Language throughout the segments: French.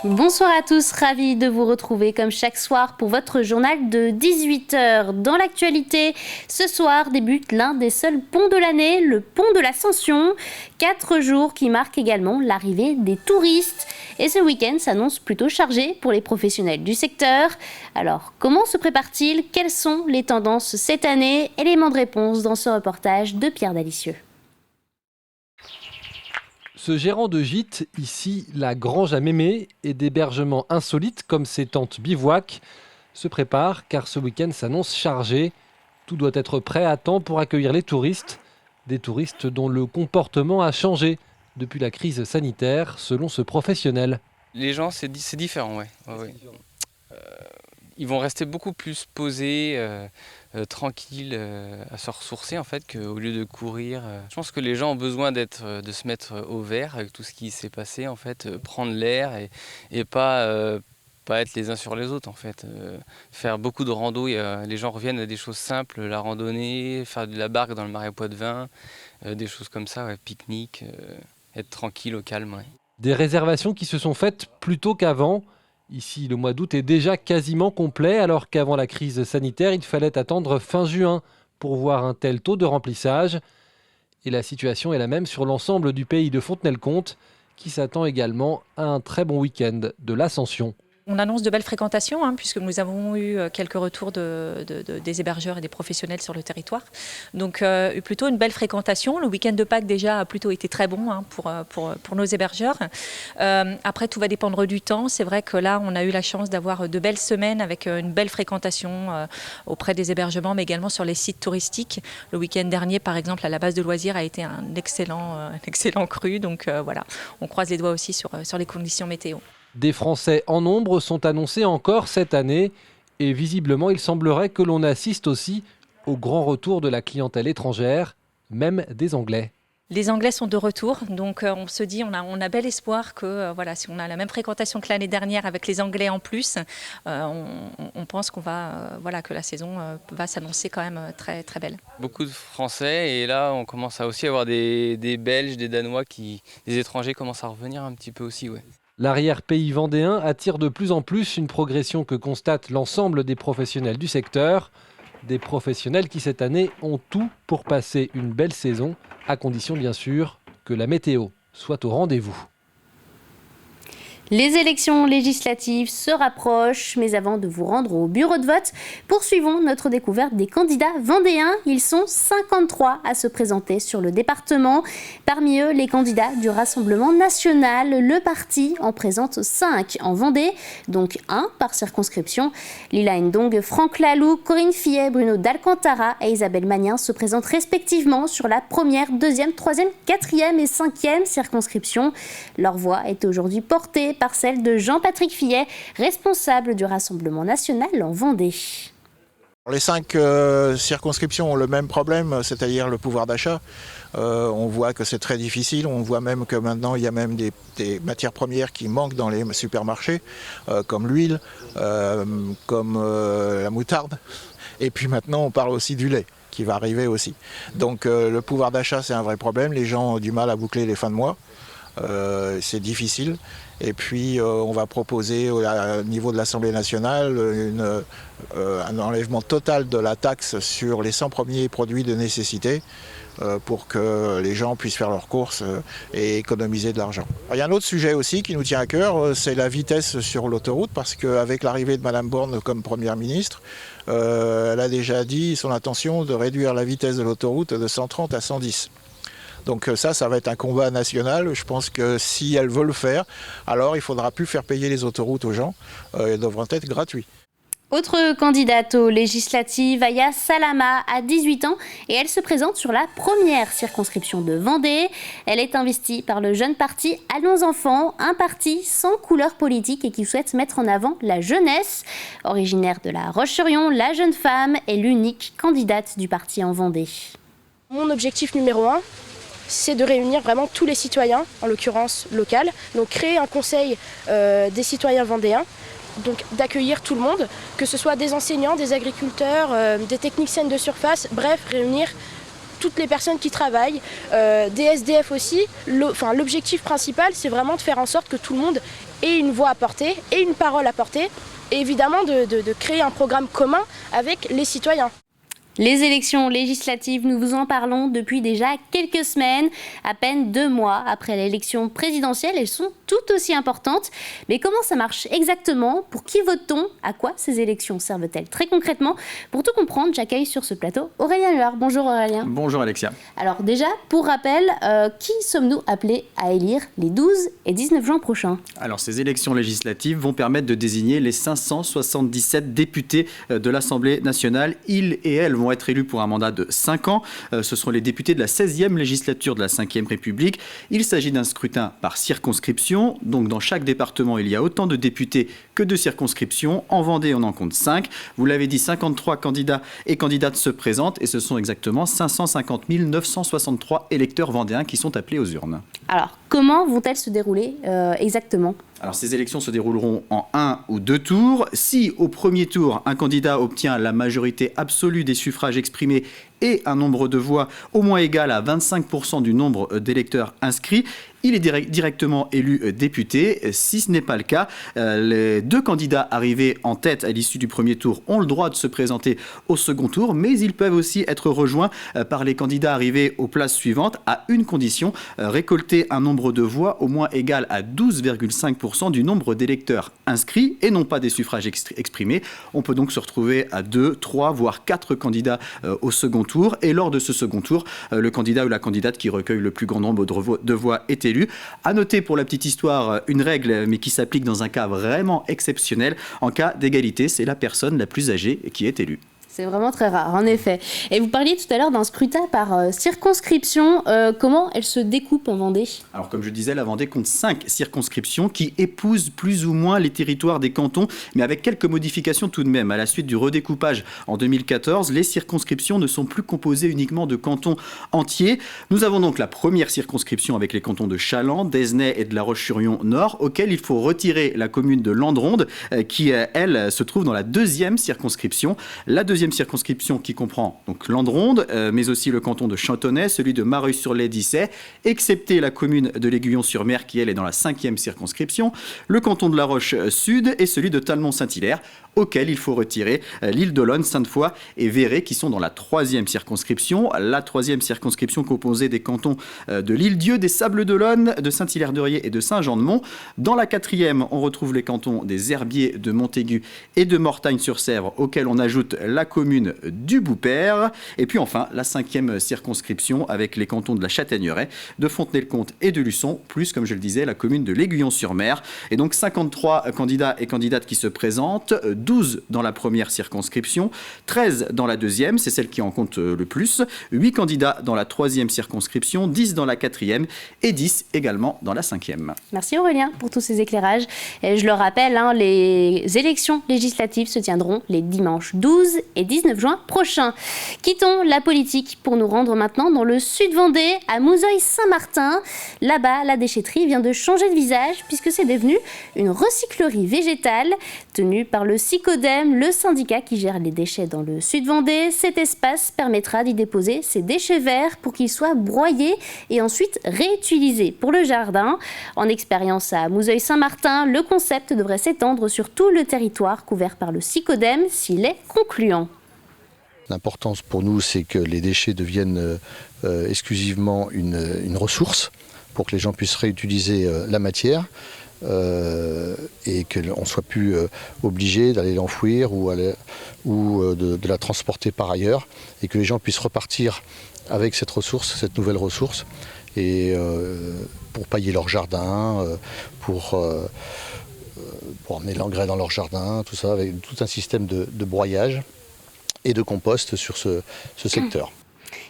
Bonsoir à tous, ravi de vous retrouver comme chaque soir pour votre journal de 18h. Dans l'actualité, ce soir débute l'un des seuls ponts de l'année, le pont de l'Ascension. 4 jours qui marquent également l'arrivée des touristes. Et ce week-end s'annonce plutôt chargé pour les professionnels du secteur. Alors, comment se prépare-t-il? Quelles sont les tendances cette année? Élément de réponse dans ce reportage de Pierre Dalicieux. Ce gérant de gîte, ici la Grange à Mémé, et d'hébergements insolites comme ses tentes bivouac, se prépare car ce week-end s'annonce chargé. Tout doit être prêt à temps pour accueillir les touristes. Des touristes dont le comportement a changé depuis la crise sanitaire, selon ce professionnel. Les gens, c'est différent, ouais. Ils vont rester beaucoup plus posés, tranquilles, à se ressourcer en fait, qu'au lieu de courir. Je pense que les gens ont besoin de se mettre au vert avec tout ce qui s'est passé, en fait, prendre l'air et pas être les uns sur les autres en fait. Faire beaucoup de rando, les gens reviennent à des choses simples, la randonnée, faire de la barque dans le marais Poitevin, des choses comme ça, ouais, pique-nique, être tranquille au calme. Ouais. Des réservations qui se sont faites plus tôt qu'avant. Ici, le mois d'août est déjà quasiment complet, alors qu'avant la crise sanitaire, il fallait attendre fin juin pour voir un tel taux de remplissage. Et la situation est la même sur l'ensemble du pays de Fontenay-le-Comte, qui s'attend également à un très bon week-end de l'Ascension. On annonce de belles fréquentations, puisque nous avons eu quelques retours des hébergeurs et des professionnels sur le territoire. Donc plutôt une belle fréquentation. Le week-end de Pâques déjà a plutôt été très bon pour nos hébergeurs. Après, tout va dépendre du temps. C'est vrai que là, on a eu la chance d'avoir de belles semaines avec une belle fréquentation auprès des hébergements, mais également sur les sites touristiques. Le week-end dernier, par exemple, à la base de loisirs a été un excellent cru. Donc voilà, on croise les doigts aussi sur les conditions météo. Des Français en nombre sont annoncés encore cette année et visiblement il semblerait que l'on assiste aussi au grand retour de la clientèle étrangère, même des Anglais. Les Anglais sont de retour, donc on se dit, on a bel espoir que si on a la même fréquentation que l'année dernière avec les Anglais en plus, on pense que la saison va s'annoncer quand même très, très belle. Beaucoup de Français et là on commence à aussi avoir des Belges, des Danois, des étrangers commencent à revenir un petit peu aussi. Ouais. L'arrière-pays vendéen attire de plus en plus, une progression que constate l'ensemble des professionnels du secteur. Des professionnels qui cette année ont tout pour passer une belle saison, à condition bien sûr que la météo soit au rendez-vous. Les élections législatives se rapprochent, mais avant de vous rendre au bureau de vote, poursuivons notre découverte des candidats vendéens. Ils sont 53 à se présenter sur le département. Parmi eux, les candidats du Rassemblement national. Le parti en présente 5 en Vendée, donc 1 par circonscription. Lila Ndong, Franck Laloux, Corinne Fillet, Bruno d'Alcantara et Isabelle Magnin se présentent respectivement sur la première, deuxième, troisième, quatrième et cinquième circonscription. Leur voix est aujourd'hui portée par celle de Jean-Patrick Fillet, responsable du Rassemblement national en Vendée. Les 5 circonscriptions ont le même problème, c'est-à-dire le pouvoir d'achat. On voit que c'est très difficile, on voit même que maintenant il y a même des matières premières qui manquent dans les supermarchés, comme l'huile, comme la moutarde. Et puis maintenant on parle aussi du lait qui va arriver aussi. Donc le pouvoir d'achat c'est un vrai problème, les gens ont du mal à boucler les fins de mois. C'est difficile et puis on va proposer au niveau de l'Assemblée nationale un enlèvement total de la taxe sur les 100 premiers produits de nécessité pour que les gens puissent faire leurs courses et économiser de l'argent. Il y a un autre sujet aussi qui nous tient à cœur, c'est la vitesse sur l'autoroute, parce qu'avec l'arrivée de Madame Borne comme Première ministre, elle a déjà dit son intention de réduire la vitesse de l'autoroute de 130 à 110. Donc ça va être un combat national. Je pense que si elle veut le faire, alors il ne faudra plus faire payer les autoroutes aux gens. Elles devront être gratuites. Autre candidate aux législatives, Aya Salama a 18 ans et elle se présente sur la première circonscription de Vendée. Elle est investie par le jeune parti Allons Enfants, un parti sans couleur politique et qui souhaite mettre en avant la jeunesse. Originaire de La Roche-sur-Yon, la jeune femme est l'unique candidate du parti en Vendée. Mon objectif numéro 1, c'est de réunir vraiment tous les citoyens, en l'occurrence locaux, donc créer un conseil des citoyens vendéens, donc d'accueillir tout le monde, que ce soit des enseignants, des agriculteurs, des techniciennes de surface, bref, réunir toutes les personnes qui travaillent, des SDF aussi. L'objectif principal, c'est vraiment de faire en sorte que tout le monde et une voix à porter et une parole à porter et évidemment de créer un programme commun avec les citoyens. Les élections législatives, nous vous en parlons depuis déjà quelques semaines, à peine 2 mois après l'élection présidentielle. Elles sont tout aussi importantes. Mais comment ça marche exactement? Pour qui vote-t-on? À quoi ces élections servent-elles très concrètement? Pour tout comprendre, j'accueille sur ce plateau Aurélien Luard. Bonjour Aurélien. Bonjour Alexia. Alors déjà, pour rappel, qui sommes-nous appelés à élire les 12 et 19 juin prochains? Alors ces élections législatives vont permettre de désigner les 577 députés de l'Assemblée nationale. Ils et elles vont être élus pour un mandat de 5 ans. Ce seront les députés de la 16e législature de la 5e République. Il s'agit d'un scrutin par circonscription. Donc dans chaque département, il y a autant de députés que de circonscriptions. En Vendée, on en compte 5. Vous l'avez dit, 53 candidats et candidates se présentent et ce sont exactement 550 963 électeurs vendéens qui sont appelés aux urnes. Alors, comment vont-elles se dérouler exactement? Alors ces élections se dérouleront en 1 ou 2 tours. Si au premier tour, un candidat obtient la majorité absolue des suffrages exprimés et un nombre de voix au moins égal à 25% du nombre d'électeurs inscrits, il est directement élu député. Si ce n'est pas le cas, les 2 candidats arrivés en tête à l'issue du premier tour ont le droit de se présenter au second tour, mais ils peuvent aussi être rejoints par les candidats arrivés aux places suivantes à une condition, récolter un nombre de voix au moins égal à 12,5% du nombre d'électeurs inscrits et non pas des suffrages exprimés. On peut donc se retrouver à 2, 3, voire 4 candidats au second tour. Et lors de ce second tour, le candidat ou la candidate qui recueille le plus grand nombre de voix est élu. À noter pour la petite histoire une règle, mais qui s'applique dans un cas vraiment exceptionnel. En cas d'égalité, c'est la personne la plus âgée qui est élue. C'est vraiment très rare, en effet. Et vous parliez tout à l'heure d'un scrutin par circonscription. Comment elle se découpe en Vendée? Alors, comme je disais, la Vendée compte 5 circonscriptions qui épousent plus ou moins les territoires des cantons, mais avec quelques modifications tout de même. À la suite du redécoupage en 2014, les circonscriptions ne sont plus composées uniquement de cantons entiers. Nous avons donc la première circonscription avec les cantons de Challans, d'Esnay et de La Roche-sur-Yon-Nord, auquel il faut retirer la commune de Landronde, qui, elle, se trouve dans la deuxième circonscription. La deuxième circonscription qui comprend donc Landronde, mais aussi le canton de Chantonnay, celui de Mareuil-sur-Lay-Dissay, excepté la commune de l'Aiguillon-sur-Mer qui elle est dans la 5e circonscription, le canton de La Roche-Sud et celui de Talmont-Saint-Hilaire, auquel il faut retirer l'île d'Olonne, Sainte-Foy et Véret qui sont dans la 3e circonscription. La 3e circonscription composée des cantons de l'Île-Dieu, des Sables-d'Olonne, de Saint-Hilaire-de-Riez et de Saint-Jean-de-Mont. Dans la 4e, on retrouve les cantons des Herbiers, de Montaigu et de Mortagne-sur-Sèvre, auxquels on ajoute la commune du Boupère. Et puis enfin, la 5e circonscription avec les cantons de la Châtaigneraie, de Fontenay-le-Comte et de Luçon, plus, comme je le disais, la commune de l'Aiguillon-sur-Mer. Et donc 53 candidats et candidates qui se présentent, 12 dans la première circonscription, 13 dans la deuxième, c'est celle qui en compte le plus, 8 candidats dans la 3e circonscription, 10 dans la 4e et 10 également dans la 5e. Merci Aurélien pour tous ces éclairages. Et je le rappelle, les élections législatives se tiendront les dimanches 12 et 19 juin prochains. Quittons la politique pour nous rendre maintenant dans le sud Vendée, à Mouzeuil-Saint-Martin. Là-bas, la déchetterie vient de changer de visage puisque c'est devenu une recyclerie végétale tenue par le SICODEM, le syndicat qui gère les déchets dans le sud Vendée. Cet espace permettra d'y déposer ces déchets verts pour qu'ils soient broyés et ensuite réutilisés pour le jardin. En expérience à Mouzeuil-Saint-Martin, le concept devrait s'étendre sur tout le territoire couvert par le SICODEM s'il est concluant. L'importance pour nous, c'est que les déchets deviennent exclusivement une ressource pour que les gens puissent réutiliser la matière. Et qu'on ne soit plus obligé d'aller l'enfouir ou de la transporter par ailleurs, et que les gens puissent repartir avec cette ressource, cette nouvelle ressource, et pour pailler leur jardin, pour emmener l'engrais dans leur jardin, tout ça, avec tout un système de broyage et de compost sur ce secteur.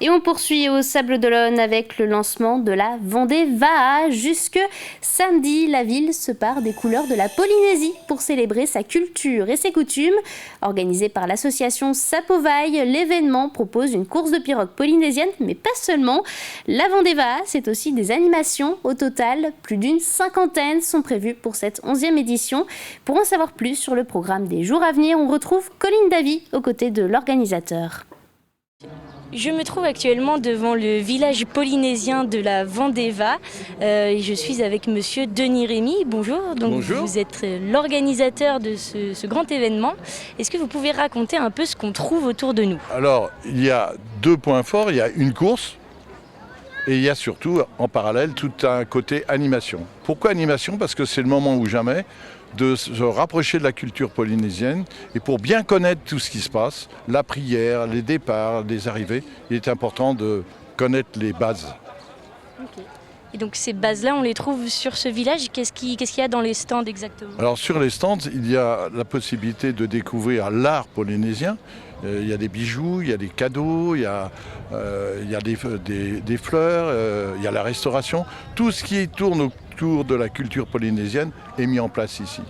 Et on poursuit au Sables-d'Olonne avec le lancement de la Vendée Va. Jusque samedi, la ville se pare des couleurs de la Polynésie pour célébrer sa culture et ses coutumes. Organisé par l'association Sapovaille, l'événement propose une course de pirogue polynésienne, mais pas seulement. La Vendée Va, c'est aussi des animations. Au total, plus d'une 50aine sont prévues pour cette 11e édition. Pour en savoir plus sur le programme des jours à venir, on retrouve Colline Davy aux côtés de l'organisateur. Je me trouve actuellement devant le village polynésien de la Vendéva et je suis avec monsieur Denis Rémy. Bonjour. Donc Bonjour. Vous êtes l'organisateur de ce grand événement. Est-ce que vous pouvez raconter un peu ce qu'on trouve autour de nous? Alors, il y a 2 points forts. Il y a une course et il y a surtout en parallèle tout un côté animation. Pourquoi animation? Parce que c'est le moment ou jamais de se rapprocher de la culture polynésienne et pour bien connaître tout ce qui se passe, la prière, les départs, les arrivées, il est important de connaître les bases. Okay. Et donc ces bases-là, on les trouve sur ce village. Qu'est-ce qu'il y a dans les stands exactement? Alors sur les stands, il y a la possibilité de découvrir l'art polynésien. Il y a des bijoux, il y a des cadeaux, il y a des fleurs, il y a la restauration. Tout ce qui tourne autour de la culture polynésienne est mis en place ici.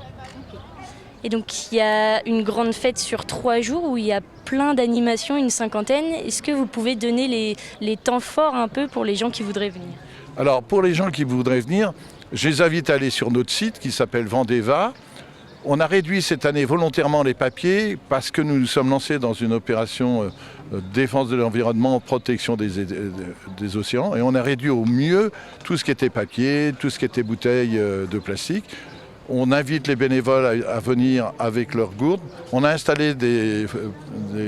Et donc il y a une grande fête sur 3 jours où il y a plein d'animations, une 50aine. Est-ce que vous pouvez donner les temps forts un peu pour les gens qui voudraient venir? Alors pour les gens qui voudraient venir, je les invite à aller sur notre site qui s'appelle Vendéva. On a réduit cette année volontairement les papiers parce que nous nous sommes lancés dans une opération défense de l'environnement, protection des océans. Et on a réduit au mieux tout ce qui était papier, tout ce qui était bouteilles de plastique. On invite les bénévoles à venir avec leurs gourdes. On a installé des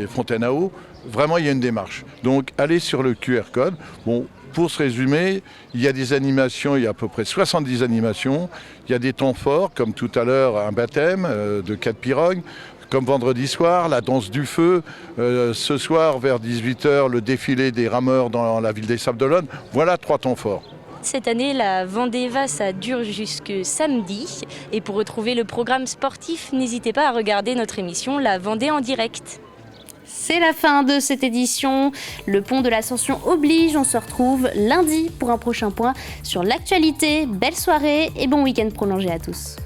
fontaines à eau. Vraiment, il y a une démarche. Donc, allez sur le QR code. Bon, pour se résumer, il y a des animations, il y a à peu près 70 animations. Il y a des temps forts, comme tout à l'heure, un baptême de 4 pirognes. Comme vendredi soir, la danse du feu. Ce soir, vers 18h, le défilé des rameurs dans la ville des Sables-d'Olonne. Voilà 3 temps forts. Cette année, la Vendéva, ça dure jusque samedi. Et pour retrouver le programme sportif, n'hésitez pas à regarder notre émission La Vendée en direct. C'est la fin de cette édition. Le pont de l'Ascension oblige. On se retrouve lundi pour un prochain point sur l'actualité. Belle soirée et bon week-end prolongé à tous.